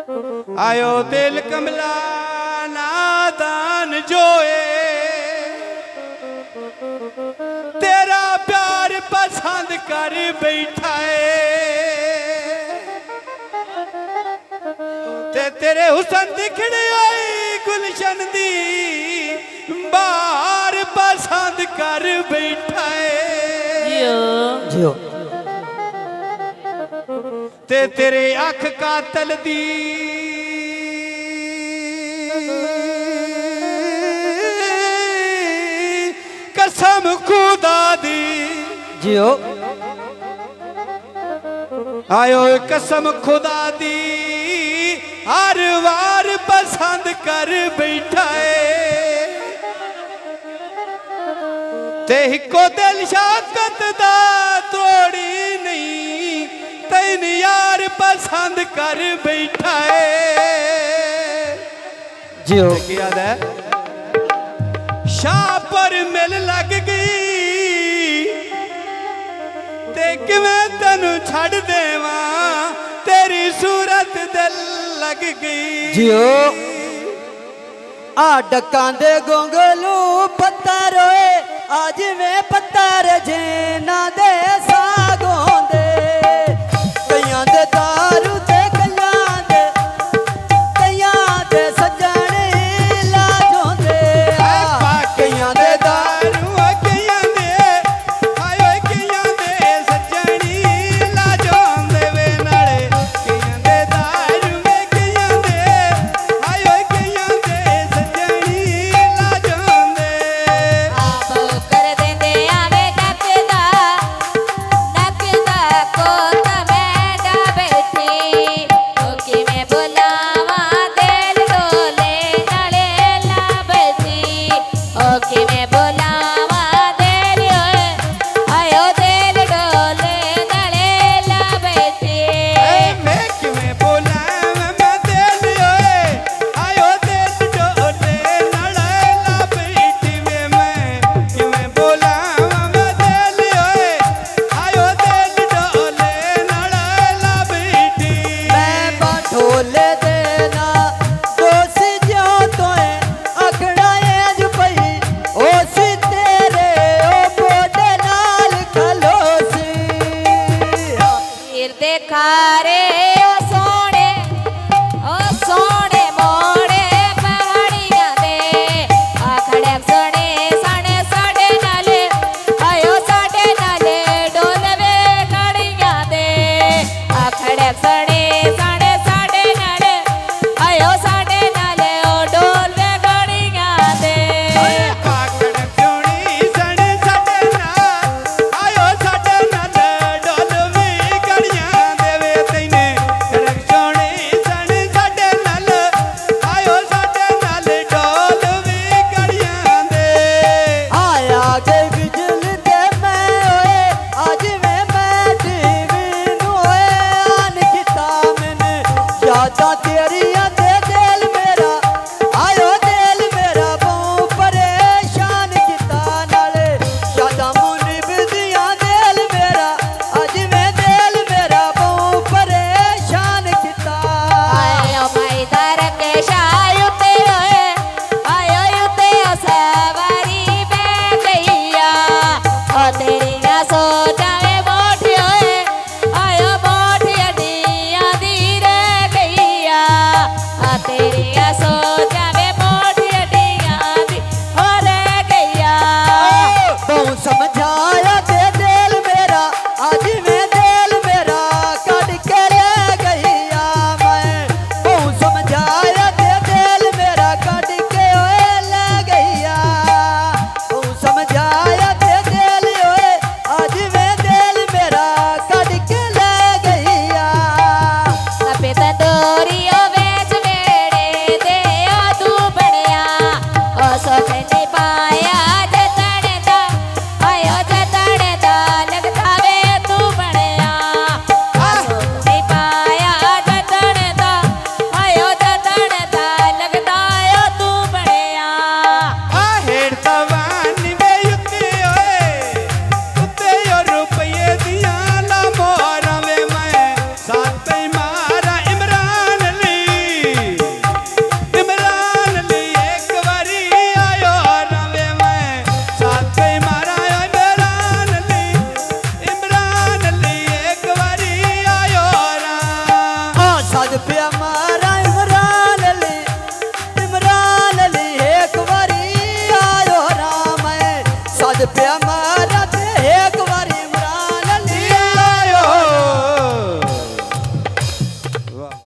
आयो दिल कमला नादान जोए तेरा प्यार पसंद कर बैठा है ते तेरे हुसन दिखने आई गुलशन दी बार पसंद कर बैठा है जियो ते तेरे अख कातल दी कसम खुदा दी जियो आयो कसम खुदा दी हर वार पसंद कर बैठा है ते को दिल शाकत दा तोड़ी नहीं तैन यार पसंद कर बैठा है जियो याद है शाह पर मिल लग गई ते किवें तैनू छड़ देवा तेरी सूरत दिल लग गई जियो आ डकां दे गोंगलू पत्ता रोए आज में पत्तर जेना दे सागों दे कइयां दे दारू ते कइयां दे सजने लाजों दे कइयां दे दारू कइयां दे हाय कइयां दे सजनी लाजों दे वे नाले कइयां दे दारू में कइयां दे हाय कइयां दे सजनी लाजों दे आप कर देंदे आवे नकदा को तमेडा बैठी ओके मैं बुलावा दिल डोले नाले ला बैठी ओके मैं बुलावा दिल आयो दिल डोले नाले ला बैठी मैं किवें बोला मैं दिल ओए आयो दिल डोले नाले ला बैठी वे मैं किवें बोला मैं दिल ओए आयो दिल डोले नाले ला बैठी मैं बाठोले देना दोसी जो तोए अखड़ा अज पई ओसी तेरे ओ बोडे नाल खलोसी फिर देखा रे ओ सोने मोड़े पहाड़ियां दे आखड़े सोने साने साडे नाले आयो साडे नाले डोलवे खड़ियां दे आखड़े सोने साने साडे नाले आयो साडे नाले ओ डोलवे खड़ियां दे आखड़ सोनी सण साडे नाल आयो साडे नाल डोलवी गड़ियां देवे तैने खड़क सोनी सण साडे नाल आयो साडे नाल डोलवी गड़ियां दे आया के बिजल दे मैं ओए आज मैं टीवी नु ओए आन किता पिया मारा इमरान अली एक बारी आयो राम है सज पिया